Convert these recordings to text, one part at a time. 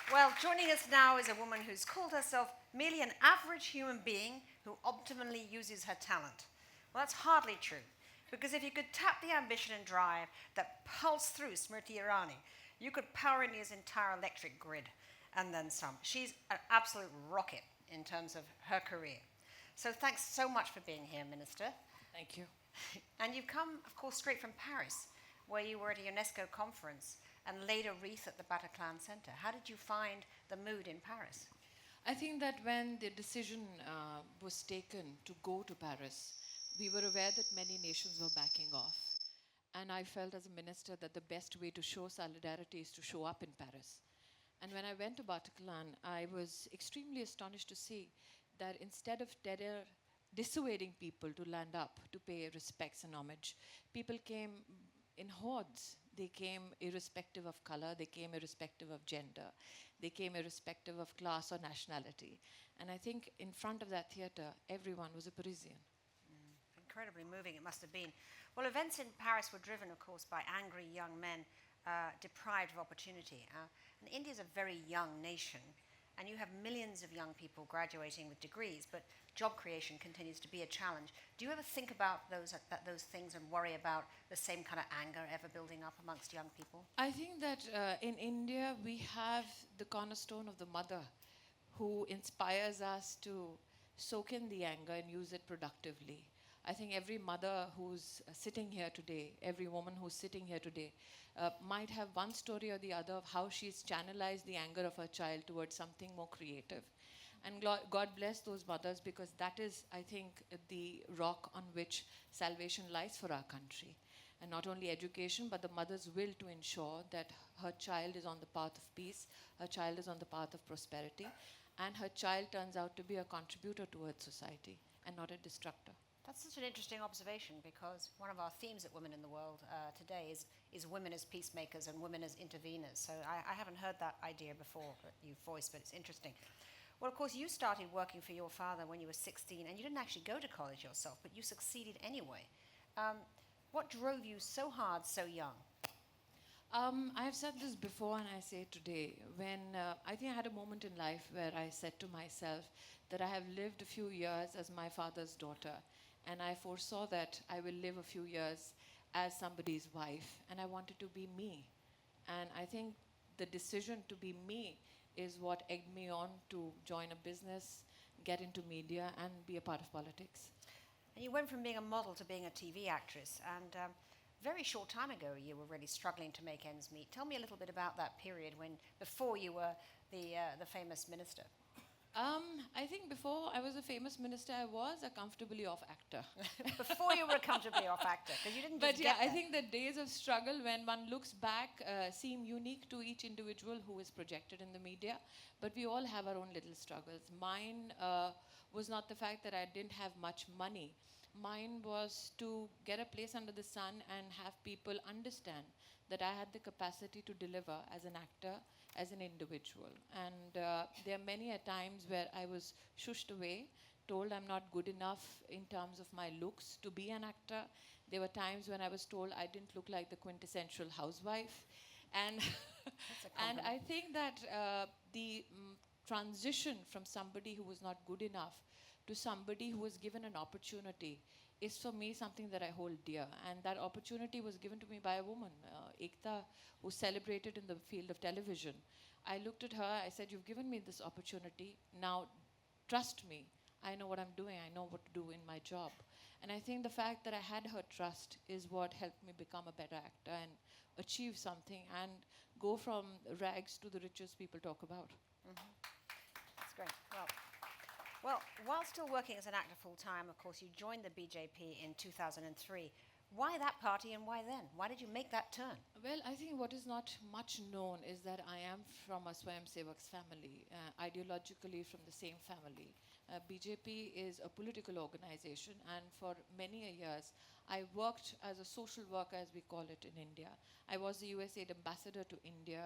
Well, joining us now is a woman who's called herself merely an average human being who optimally uses her talent. Well, that's hardly true, because if you could tap the ambition and drive that pulse through Smriti Irani, you could power India's entire electric grid and then some. She's an absolute rocket in terms of her career. So thanks so much for being here, Minister. Thank you. And you've come, of course, straight from Paris, where you were at a UNESCO conference and laid a wreath at the Bataclan Center. How did you find the mood in Paris? I think that when the decision was taken to go to Paris, we were aware that many nations were backing off. And I felt as a minister that the best way to show solidarity is to show up in Paris. And when I went to Bataclan, I was extremely astonished to see that instead of terror dissuading people to land up to pay respects and homage, people came in hordes. They came irrespective of color, they came irrespective of gender, they came irrespective of class or nationality. And I think in front of that theater, everyone was a Parisian. Incredibly moving it must have been. Well, events in Paris were driven, of course, by angry young men deprived of opportunity. And India is a very young nation, and you have millions of young people graduating with degrees, but job creation continues to be a challenge. Do you ever think about those things and worry about the same kind of anger ever building up amongst young people? I think that in India, we have the cornerstone of the mother who inspires us to soak in the anger and use it productively. I think every mother who's sitting here today, every woman who's sitting here today, might have one story or the other of how she's channelized the anger of her child towards something more creative. And God bless those mothers, because that is, I think, the rock on which salvation lies for our country. And not only education, but the mother's will to ensure that her child is on the path of peace, her child is on the path of prosperity, and her child turns out to be a contributor towards society and not a destructor. That's such an interesting observation, because one of our themes at Women in the World today is women as peacemakers and women as interveners. So I haven't heard that idea before that you've voiced, but it's interesting. Well, of course, you started working for your father when you were 16, and you didn't actually go to college yourself, but you succeeded anyway. What drove you so hard so young? I've said this before and I say it today. When I think I had a moment in life where I said to myself that I have lived a few years as my father's daughter, and I foresaw that I will live a few years as somebody's wife, and I wanted to be me. And I think the decision to be me is what egged me on to join a business, get into media, and be a part of politics. And you went from being a model to being a TV actress, and very short time ago you were really struggling to make ends meet. Tell me a little bit about that period before you were the famous minister. I think before I was a famous minister, I was a comfortably off actor. Before you were a comfortably off actor, because you didn't just But yeah, get there. I think the days of struggle, when one looks back, seem unique to each individual who is projected in the media. But we all have our own little struggles. Mine was not the fact that I didn't have much money. Mine was to get a place under the sun and have people understand that I had the capacity to deliver as an actor, as an individual. And there are many a times where I was shushed away, told I'm not good enough in terms of my looks to be an actor. There were times when I was told I didn't look like the quintessential housewife. And, and I think that the transition from somebody who was not good enough to somebody who was given an opportunity is for me something that I hold dear. And that opportunity was given to me by a woman, Ekta, who celebrated in the field of television. I looked at her, I said, you've given me this opportunity, now trust me. I know what I'm doing, I know what to do in my job. And I think the fact that I had her trust is what helped me become a better actor and achieve something and go from rags to the riches people talk about. That's great. Well, while still working as an actor full time, of course, you joined the BJP in 2003. Why that party and why then? Why did you make that turn? Well, I think what is not much known is that I am from a Swayamsevaks family, ideologically from the same family. BJP is a political organization, and for many years, I worked as a social worker, as we call it in India. I was the USAID ambassador to India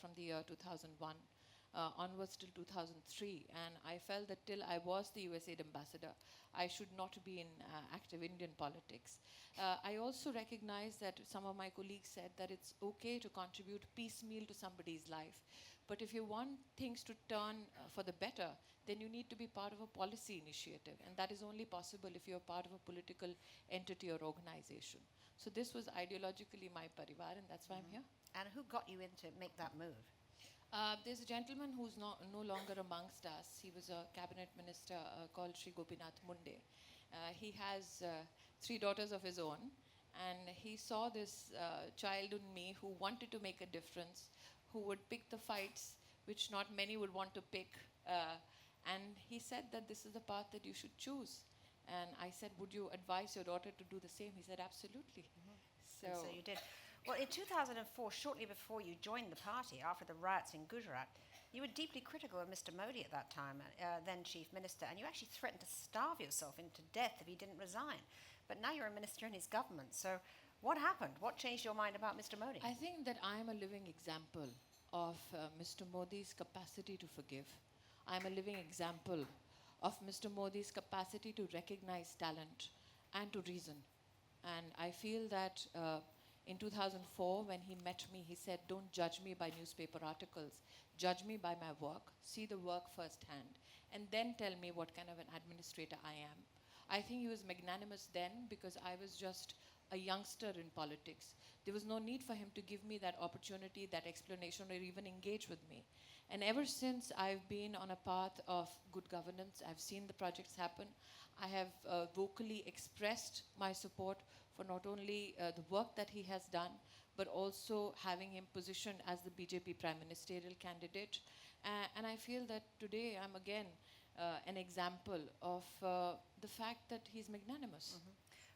from the year 2001 onwards till 2003. And I felt that till I was the USAID ambassador, I should not be in active Indian politics. I also recognize that some of my colleagues said that it's okay to contribute piecemeal to somebody's life. But if you want things to turn for the better, then you need to be part of a policy initiative. And that is only possible if you're part of a political entity or organization. So this was ideologically my parivar, and that's why I'm here. And who got you in to make that move? There's a gentleman who's no longer amongst us. He was a cabinet minister called Sri Gopinath Munde. He has 3 daughters of his own, and he saw this child in me who wanted to make a difference, who would pick the fights which not many would want to pick. And he said that this is the path that you should choose. And I said, would you advise your daughter to do the same? He said, absolutely. And so you did. Well, in 2004, shortly before you joined the party, after the riots in Gujarat, you were deeply critical of Mr. Modi at that time, then Chief Minister, and you actually threatened to starve yourself into death if he didn't resign. But now you're a minister in his government. So what happened? What changed your mind about Mr. Modi? I think that I'm a living example of Mr. Modi's capacity to forgive. I'm a living example of Mr. Modi's capacity to recognize talent and to reason. And I feel that in 2004, when he met me, he said, don't judge me by newspaper articles. Judge me by my work. See the work firsthand. And then tell me what kind of an administrator I am. I think he was magnanimous then because I was just a youngster in politics. There was no need for him to give me that opportunity, that explanation, or even engage with me. And ever since I've been on a path of good governance, I've seen the projects happen. I have vocally expressed my support for not only the work that he has done, but also having him positioned as the BJP prime ministerial candidate. And I feel that today I'm again an example of the fact that he's magnanimous.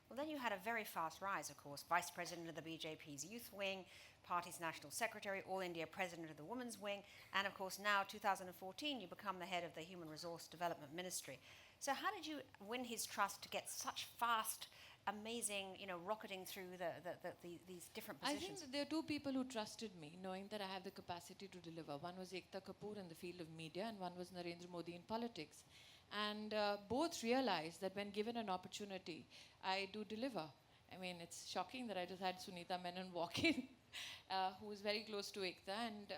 Well, then you had a very fast rise, of course, Vice President of the BJP's Youth Wing, Party's National Secretary, All India President of the Women's Wing, and of course now, 2014, you become the head of the Human Resource Development Ministry. So how did you win his trust to get such fast, amazing, rocketing through these different I positions? think that there are 2 people who trusted me, knowing that I have the capacity to deliver. One was Ekta Kapoor in the field of media, and one was Narendra Modi in politics. And both realized that when given an opportunity, I do deliver. I mean, it's shocking that I just had Sunita Menon walk in, who was very close to Ekta, and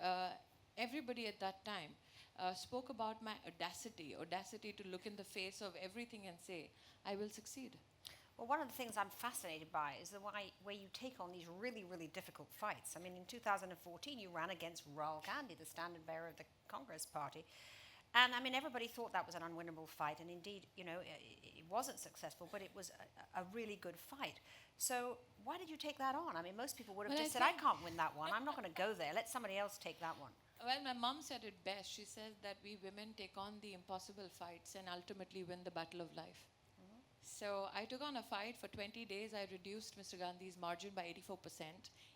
everybody at that time spoke about my audacity to look in the face of everything and say, I will succeed. Well, one of the things I'm fascinated by is the way you take on these really, really difficult fights. I mean, in 2014, you ran against Rahul Gandhi, the standard bearer of the Congress party. And I mean, everybody thought that was an unwinnable fight, and indeed, it wasn't successful, but it was a really good fight. So why did you take that on? I mean, most people would have just said, I can't win that one. I'm not going to go there. Let somebody else take that one. Well, my mom said it best. She says that we women take on the impossible fights and ultimately win the battle of life. So I took on a fight. For 20 days, I reduced Mr. Gandhi's margin by 84%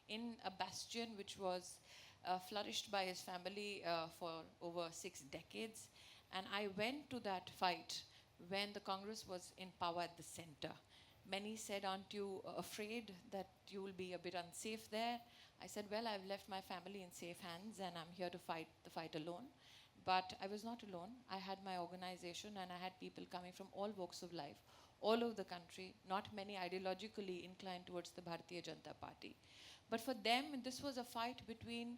in a bastion which was flourished by his family for over 6 decades. And I went to that fight when the Congress was in power at the center. Many said, aren't you afraid that you will be a bit unsafe there? I said, well, I've left my family in safe hands and I'm here to fight the fight alone. But I was not alone. I had my organization and I had people coming from all walks of life, all over the country, not many ideologically inclined towards the Bharatiya Janata Party. But for them, this was a fight between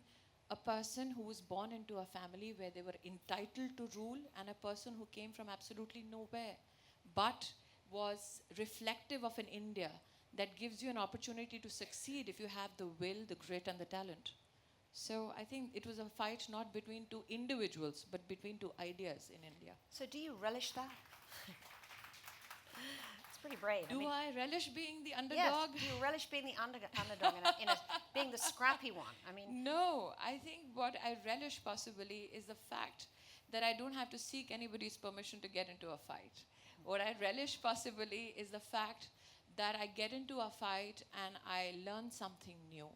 a person who was born into a family where they were entitled to rule and a person who came from absolutely nowhere, but was reflective of an India that gives you an opportunity to succeed if you have the will, the grit, and the talent. So I think it was a fight not between 2 individuals, but between 2 ideas in India. So do you relish that? It's pretty brave. Do I relish being the underdog? Yes, do you relish being the underdog being the scrappy one? I mean, no, I think what I relish possibly is the fact that I don't have to seek anybody's permission to get into a fight. What I relish possibly is the fact that I get into a fight and I learn something new,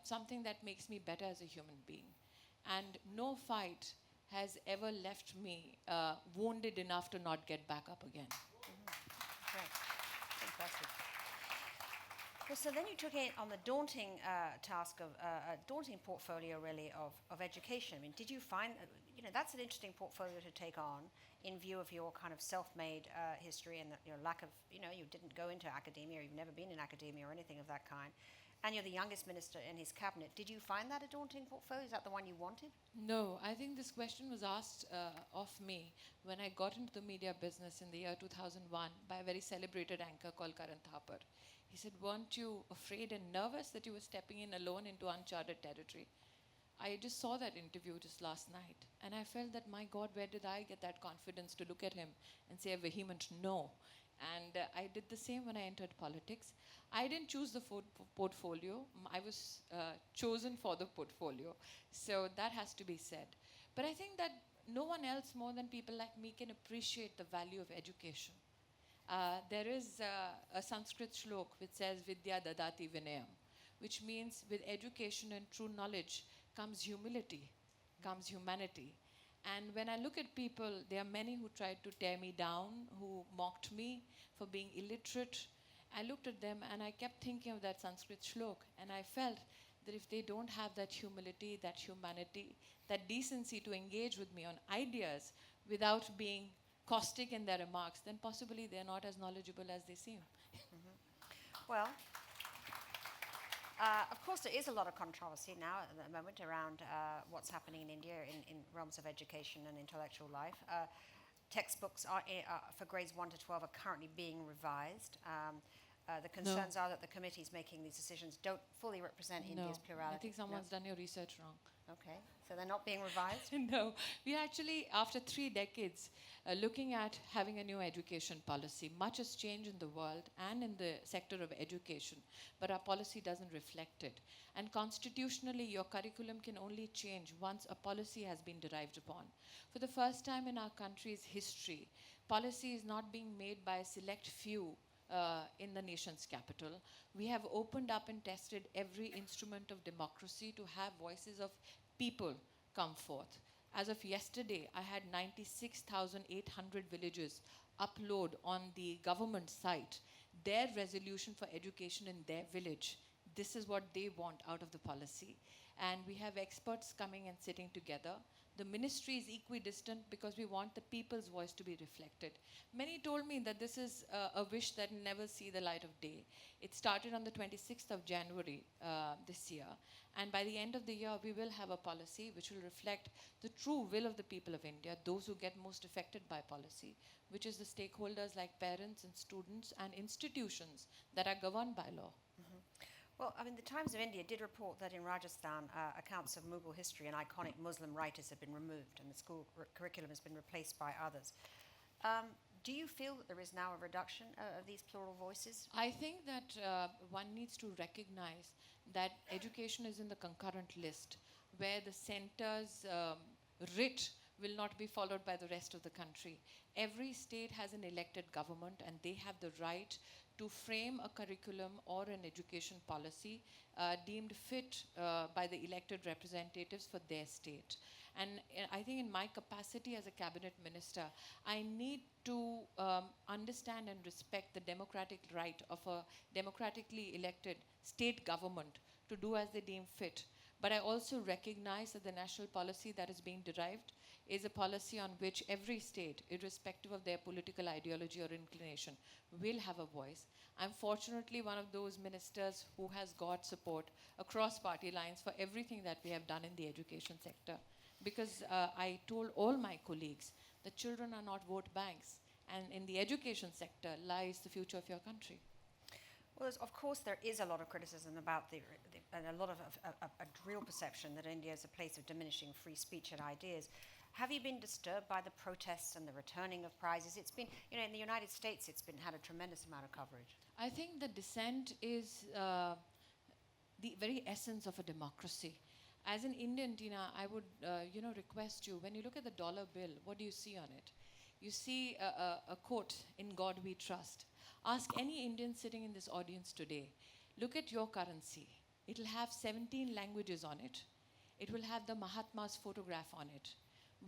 something that makes me better as a human being. And no fight has ever left me wounded enough to not get back up again. Great. Impressive. Well, so then you took it on the daunting task of a daunting portfolio, really, of education. I mean, did you find, that's an interesting portfolio to take on in view of your kind of self-made history and your lack of, you didn't go into academia, or you've never been in academia or anything of that kind. And you're the youngest minister in his cabinet. Did you find that a daunting portfolio? Is that the one you wanted? No, I think this question was asked of me when I got into the media business in the year 2001 by a very celebrated anchor called Karan Thapar. He said, weren't you afraid and nervous that you were stepping in alone into uncharted territory? I just saw that interview just last night, and I felt that, my God, where did I get that confidence to look at him and say a vehement no? And I did the same when I entered politics. I didn't choose the portfolio. I was chosen for the portfolio. So that has to be said. But I think that no one else more than people like me can appreciate the value of education. There is a Sanskrit shlok which says, Vidya dadati vinayam, which means with education and true knowledge comes humility, comes humanity. And when I look at people, there are many who tried to tear me down, who mocked me for being illiterate. I looked at them and I kept thinking of that Sanskrit shlok, and I felt that if they don't have that humility, that humanity, that decency to engage with me on ideas without being caustic in their remarks, then possibly they're not as knowledgeable as they seem. Well, of course, there is a lot of controversy now at the moment around what's happening in India in realms of education and intellectual life. Textbooks for grades 1 to 12 are currently being revised. The concerns are that the committees making these decisions don't fully represent India's plurality. I think someone's done your research wrong. Okay, so they're not being revised? No, we actually, after 3 decades, looking at having a new education policy. Much has changed in the world and in the sector of education, but our policy doesn't reflect it. And constitutionally, your curriculum can only change once a policy has been derived upon. For the first time in our country's history, policy is not being made by a select few in the nation's capital. We have opened up and tested every instrument of democracy to have voices of people come forth. As of yesterday, I had 96,800 villages upload on the government site their resolution for education in their village. This is what they want out of the policy. And we have experts coming and sitting together. The ministry is equidistant because we want the people's voice to be reflected. Many told me that this is a wish that will never see the light of day. It started on the 26th of January this year. And by the end of the year, we will have a policy which will reflect the true will of the people of India, those who get most affected by policy, which is the stakeholders like parents and students and institutions that are governed by law. Well, I mean, the Times of India did report that in Rajasthan, accounts of Mughal history and iconic Muslim writers have been removed and the school curriculum has been replaced by others. Do you feel that there is now a reduction of these plural voices? I think that one needs to recognize that education is in the concurrent list, where the center's writ will not be followed by the rest of the country. Every state has an elected government and they have the right to frame a curriculum or an education policy deemed fit by the elected representatives for their state. And I think in my capacity as a cabinet minister, I need to understand and respect the democratic right of a democratically elected state government to do as they deem fit. But I also recognize that the national policy that is being derived is a policy on which every state, irrespective of their political ideology or inclination, will have a voice. I'm fortunately one of those ministers who has got support across party lines for everything that we have done in the education sector. Because I told all my colleagues that children are not vote banks, and in the education sector lies the future of your country. Well, of course, there is a lot of criticism about and a lot of a real perception that India is a place of diminishing free speech and ideas. Have you been disturbed by the protests and the returning of prizes? It's been, in the United States, it's had a tremendous amount of coverage. I think the dissent is the very essence of a democracy. As an Indian, Tina, I would, request you, when you look at the dollar bill, what do you see on it? You see a quote, "In God we trust." Ask any Indian sitting in this audience today, look at your currency. It'll have 17 languages on it. It will have the Mahatma's photograph on it.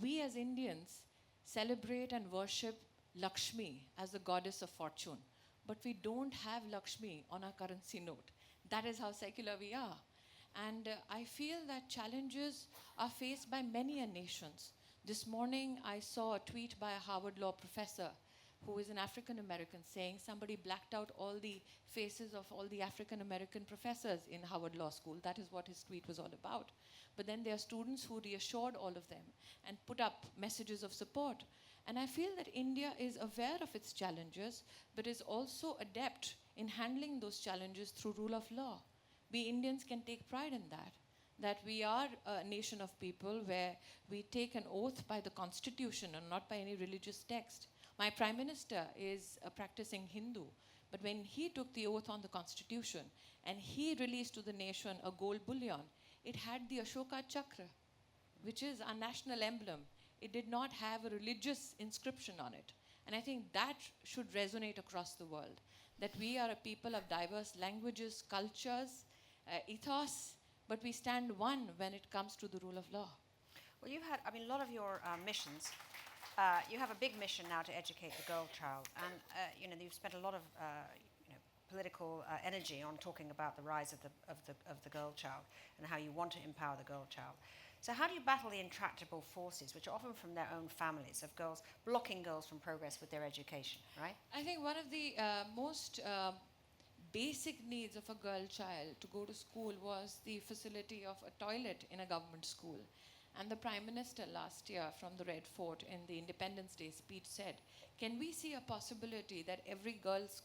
We as Indians celebrate and worship Lakshmi as the goddess of fortune. but we don't have Lakshmi on our currency note. That is how secular we are. And I feel that challenges are faced by many nations. This morning, I saw a tweet by a Harvard Law professor who is an African American saying somebody blacked out all the faces of all the African American professors in Harvard Law School. That is what his tweet was all about. But then there are students who reassured all of them and put up messages of support. And I feel that India is aware of its challenges, but is also adept in handling those challenges through rule of law. We Indians can take pride in that we are a nation of people where we take an oath by the constitution and not by any religious text. My prime minister is a practicing Hindu, but when he took the oath on the constitution and he released to the nation a gold bullion, it had the Ashoka Chakra, which is our national emblem. It did not have a religious inscription on it. And I think that should resonate across the world, that we are a people of diverse languages, cultures, ethos, but we stand one when it comes to the rule of law. Well, you've had, a lot of your missions, you have a big mission now to educate the girl child, and you've spent a lot of political energy on talking about the rise of the girl child and how you want to empower the girl child. So how do you battle the intractable forces, which are often from their own families, of girls, blocking girls from progress with their education, right? I think one of the most basic needs of a girl child to go to school was the facility of a toilet in a government school. And the Prime Minister last year from the Red Fort in the Independence Day speech said, can we see a possibility that every girl's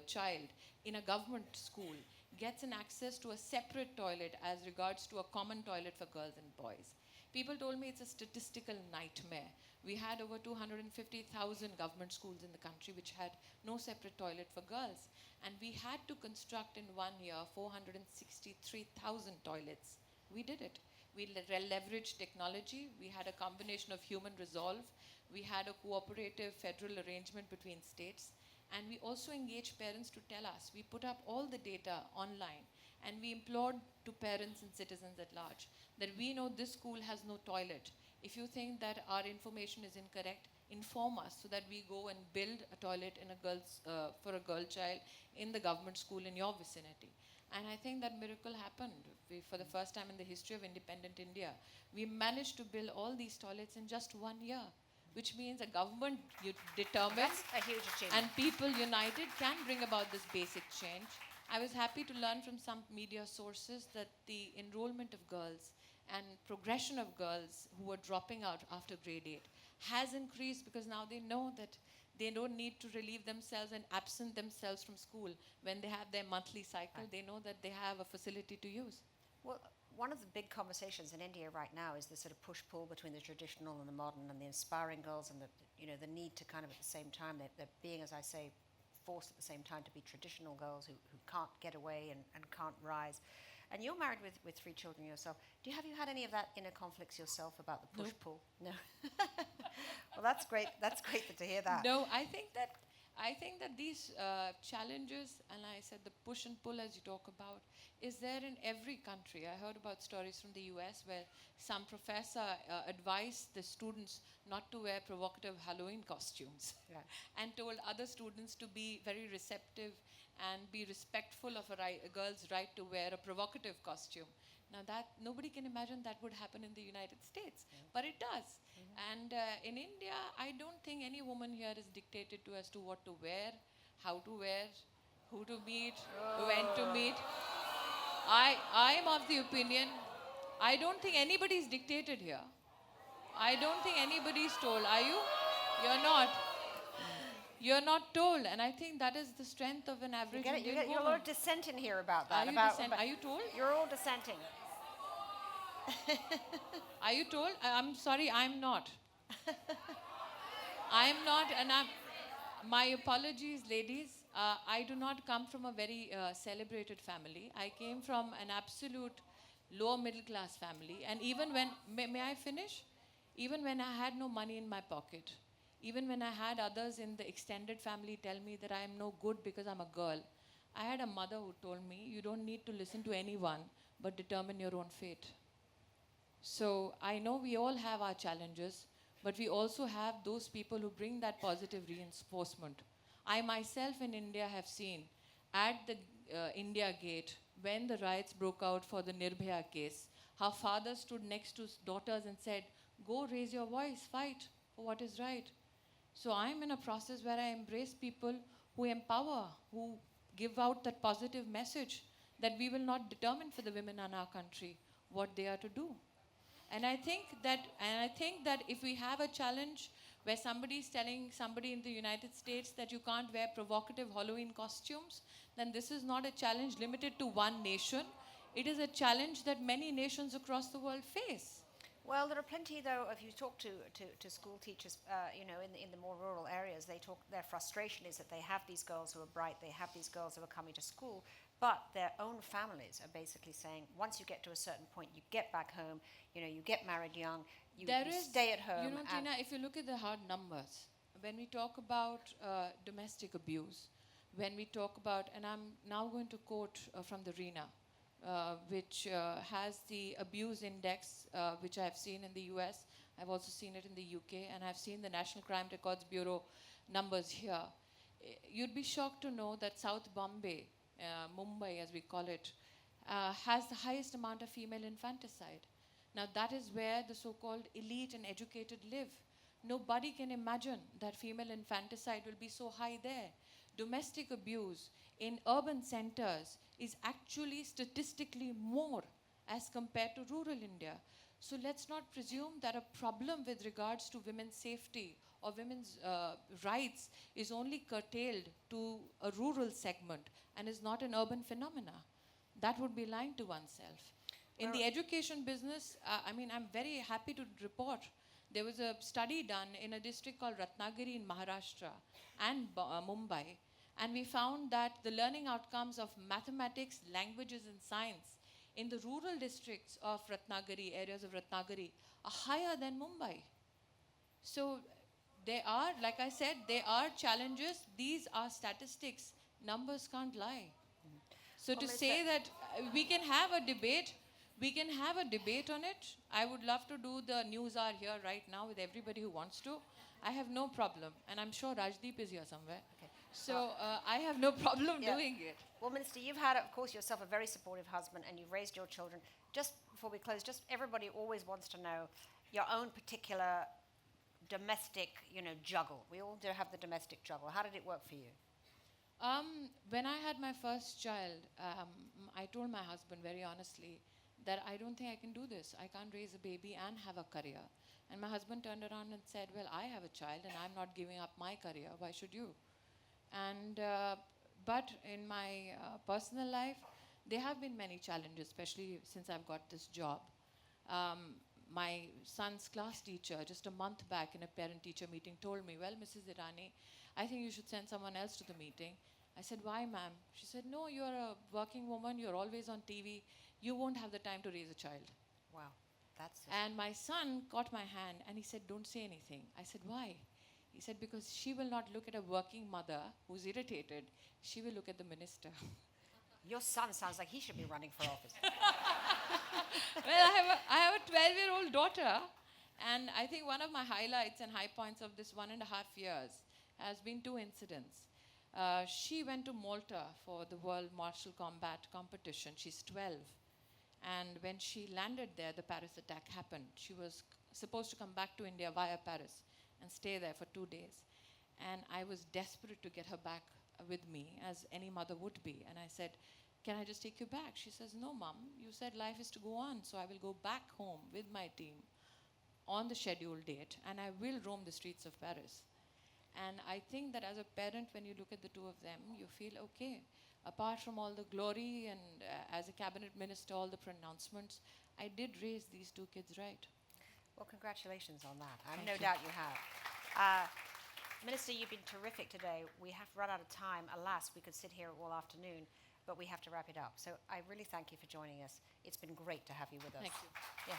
child in a government school gets an access to a separate toilet as regards to a common toilet for girls and boys? People told me it's a statistical nightmare. We had over 250,000 government schools in the country which had no separate toilet for girls. And we had to construct in 1 year 463,000 toilets. We did it. We leveraged technology. We had a combination of human resolve. We had a cooperative federal arrangement between states. And we also engaged parents to tell us. We put up all the data online. And we implored to parents and citizens at large that we know this school has no toilet. If you think that our information is incorrect, inform us so that we go and build a toilet in for a girl child in the government school in your vicinity. And I think that miracle happened. For the first time in the history of independent India, we managed to build all these toilets in just 1 year, which means a government determined That's a huge achievement. and people united can bring about this basic change. I was happy to learn from some media sources that the enrollment of girls and progression of girls who were dropping out after grade 8 has increased because now they know that they don't need to relieve themselves and absent themselves from school when they have their monthly cycle. Right. They know that they have a facility to use. Well, one of the big conversations in India right now is the sort of push-pull between the traditional and the modern, and the inspiring girls and the need to kind of at the same time, they're being, as I say, forced at the same time to be traditional girls who can't get away and can't rise. And you're married with 3 children yourself. Have you had any of that inner conflicts yourself about the push-pull? No. Well, that's great. That's great to hear that. No, I think that these challenges, and I said the push and pull as you talk about, is there in every country. I heard about stories from the US where some professor advised the students not to wear provocative Halloween costumes, yeah, and told other students to be very receptive and be respectful of a girl's right to wear a provocative costume. Now that nobody can imagine that would happen in the United States, yeah, but it does. Mm-hmm. And in India, I don't think any woman here is dictated to as to what to wear, how to wear, who to meet, when to meet. I am of the opinion, I don't think anybody is dictated here. I don't think anybody's told. Are you? You're not. You're not told, and I think that is the strength of an average Indian woman. You're a lot of dissent in here about that. Are you told? You're all dissenting. Are you told? I'm sorry, I'm not. I'm not, and my apologies, ladies. I do not come from a very celebrated family. I came from an absolute lower middle class family, and even when, may I finish? Even when I had no money in my pocket, even when I had others in the extended family tell me that I am no good because I'm a girl, I had a mother who told me, you don't need to listen to anyone, but determine your own fate. So I know we all have our challenges, but we also have those people who bring that positive reinforcement. I myself in India have seen at the India Gate when the riots broke out for the Nirbhaya case, how fathers stood next to daughters and said, go raise your voice, fight for what is right. So I'm in a process where I embrace people who empower, who give out that positive message that we will not determine for the women in our country what they are to do. And I think that if we have a challenge where somebody is telling somebody in the United States that you can't wear provocative Halloween costumes, then this is not a challenge limited to one nation. It is a challenge that many nations across the world face. Well, there are plenty, though, if you talk to school teachers, in the more rural areas, their frustration is that they have these girls who are bright, they have these girls who are coming to school, but their own families are basically saying, once you get to a certain point, you get back home, you get married young, you stay at home. Tina, if you look at the hard numbers, when we talk about domestic abuse, when we talk about, and I'm now going to quote from the RENA, which has the abuse index, which I've seen in the US. I've also seen it in the UK, and I've seen the National Crime Records Bureau numbers here. You'd be shocked to know that South Bombay, Mumbai as we call it, has the highest amount of female infanticide. Now that is where the so-called elite and educated live. Nobody can imagine that female infanticide will be so high there. Domestic abuse in urban centers is actually statistically more as compared to rural India. So let's not presume that a problem with regards to women's safety or women's rights is only curtailed to a rural segment and is not an urban phenomena. That would be lying to oneself. In the education business, I'm very happy to report there was a study done in a district called Ratnagiri in Maharashtra and Mumbai, and we found that the learning outcomes of mathematics, languages, and science in the rural districts of Ratnagiri, areas of Ratnagiri, are higher than Mumbai. So there are, like I said, there are challenges. These are statistics. Numbers can't lie. So to say that we can have a debate, on it. I would love to do the news hour here right now with everybody who wants to. I have no problem. And I'm sure Rajdeep is here somewhere. Okay. So I have no problem doing it. Well, Minister, you've had, of course, yourself a very supportive husband, and you've raised your children. Just before we close, just everybody always wants to know your own particular domestic, juggle. We all do have the domestic juggle. How did it work for you? When I had my first child, I told my husband very honestly that I don't think I can do this. I can't raise a baby and have a career. And my husband turned around and said, well, I have a child and I'm not giving up my career. Why should you? And but in my personal life, there have been many challenges, especially since I've got this job. My son's class teacher, just a month back in a parent-teacher meeting, told me, well, Mrs. Irani, I think you should send someone else to the meeting. I said, why, ma'am? She said, no, you're a working woman, you're always on TV, you won't have the time to raise a child. Wow, that's it. And my son caught my hand and he said, don't say anything. I said, why? He said, because she will not look at a working mother who's irritated, she will look at the minister. Your son sounds like he should be running for office. Well, I have a 12-year-old daughter, and I think one of my highlights and high points of this 1.5 years has been 2 incidents. She went to Malta for the World Martial Combat Competition. She's 12. And when she landed there, the Paris attack happened. She was supposed to come back to India via Paris and stay there for 2 days. And I was desperate to get her back with me, as any mother would be. And I said, can I just take you back? She says, no, Mom, you said life is to go on, so I will go back home with my team on the scheduled date, and I will roam the streets of Paris. And I think that as a parent, when you look at the 2 of them, you feel, okay, apart from all the glory and as a cabinet minister, all the pronouncements, I did raise these 2 kids right. Well, congratulations on that. I have no doubt you have. Minister, you've been terrific today. We have run out of time. Alas, we could sit here all afternoon, but we have to wrap it up. So I really thank you for joining us. It's been great to have you with us. Thank you. Yeah.